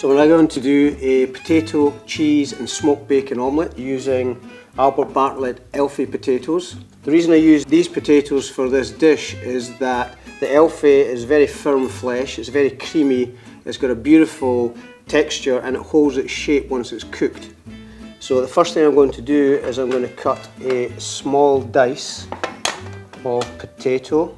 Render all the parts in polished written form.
So we're now going to do a potato, cheese and smoked bacon omelette using Bartlett Elfe potatoes. The reason I use these potatoes for this dish is that the Elfe is very firm flesh, it's very creamy, it's got a beautiful texture and it holds its shape once it's cooked. So the first thing I'm going to do is I'm going to cut a small dice of potato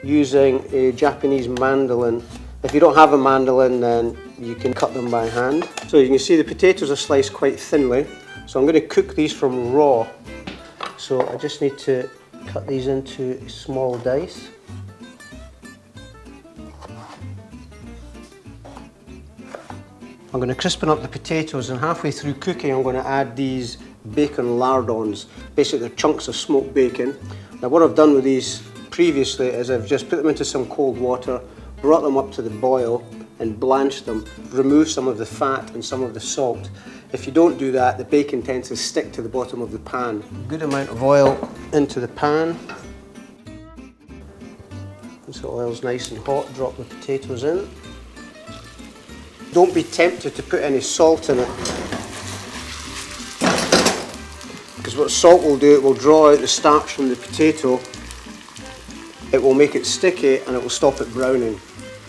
using a Japanese mandolin. If you don't have a mandolin, then you can cut them by hand. So you can see the potatoes are sliced quite thinly. So I'm going to cook these from raw. So I just need to cut these into small dice. I'm going to crispen up the potatoes, and halfway through cooking I'm going to add these bacon lardons. Basically they're chunks of smoked bacon. Now what I've done with these previously is I've just put them into some cold water, brought them up to the boil and blanched them, remove some of the fat and some of the salt. If you don't do that, the bacon tends to stick to the bottom of the pan. Good amount of oil into the pan. Once the oil's nice and hot, drop the potatoes in. Don't be tempted to put any salt in it, because what salt will do, it will draw out the starch from the potato, it will make it sticky and it will stop it browning.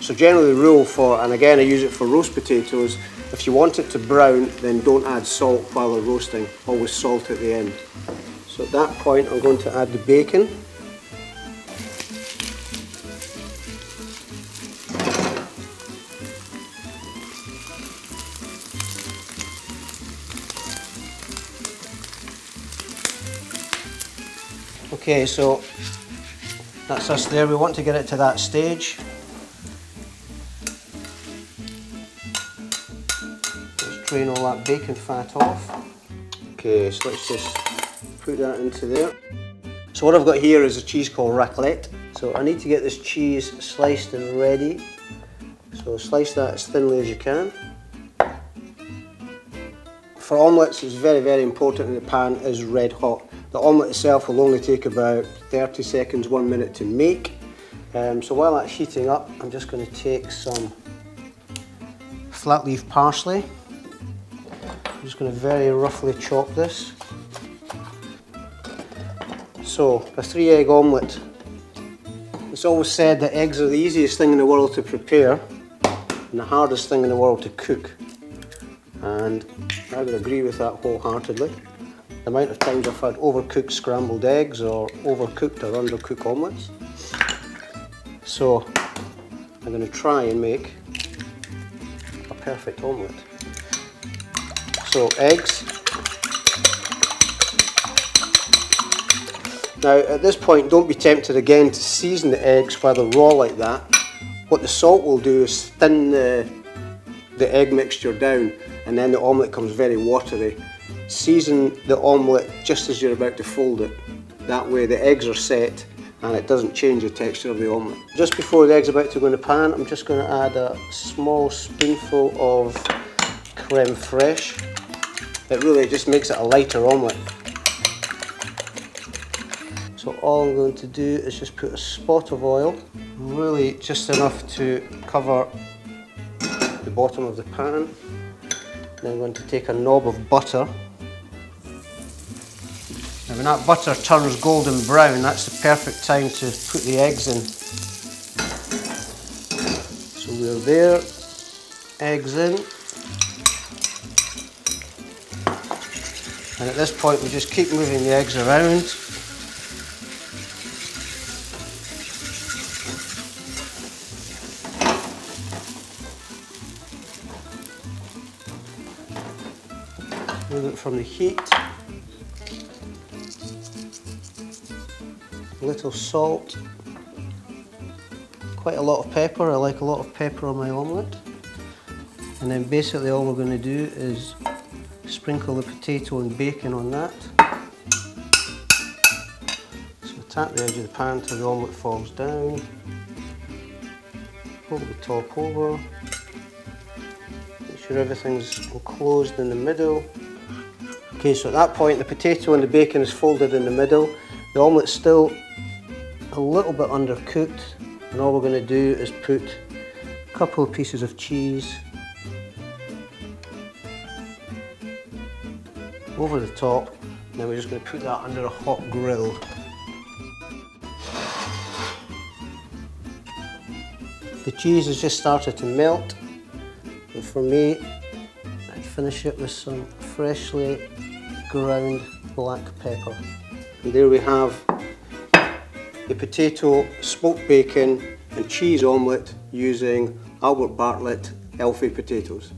So generally the rule for, and again I use it for roast potatoes, if you want it to brown, then don't add salt while they're roasting, always salt at the end. So at that point I'm going to add the bacon. Okay, so that's us there. We want to get it to that stage. Let's drain all that bacon fat off. Okay, so let's just put that into there. So what I've got here is a cheese called raclette. So I need to get this cheese sliced and ready. So slice that as thinly as you can. For omelettes, it's very, very important that the pan is red hot. The omelette itself will only take about 30 seconds, 1 minute to make. So while that's heating up, I'm just going to take some flat leaf parsley. I'm just going to very roughly chop this. So, a 3-egg omelette. It's always said that eggs are the easiest thing in the world to prepare and the hardest thing in the world to cook. And I would agree with that wholeheartedly. The amount of times I've had overcooked scrambled eggs or overcooked or undercooked omelettes. So I'm going to try and make a perfect omelette. So eggs. Now at this point don't be tempted again to season the eggs while they're raw like that. What the salt will do is thin the egg mixture down, and then the omelette comes very watery. Season the omelette just as you're about to fold it. That way the eggs are set and it doesn't change the texture of the omelette. Just before the egg's about to go in the pan, I'm just going to add a small spoonful of creme fraiche. It really just makes it a lighter omelette. So all I'm going to do is just put a spot of oil, really just enough to cover the bottom of the pan. Then I'm going to take a knob of butter. Now when that butter turns golden brown, that's the perfect time to put the eggs in. So we're there, eggs in. And at this point we just keep moving the eggs around. Remove it from the heat. A little salt. Quite a lot of pepper. I like a lot of pepper on my omelette. And then basically all we're going to do is sprinkle the potato and bacon on that. So tap the edge of the pan till the omelette falls down. Fold the top over. Make sure everything's enclosed in the middle. Okay, so at that point the potato and the bacon is folded in the middle. The omelette's still a little bit undercooked, and all we're going to do is put a couple of pieces of cheese over the top. Now we're just going to put that under a hot grill. The cheese has just started to melt, and for me, I finish it with some freshly ground black pepper. And there we have the potato, smoked bacon and cheese omelette using Bartlett Elfe potatoes.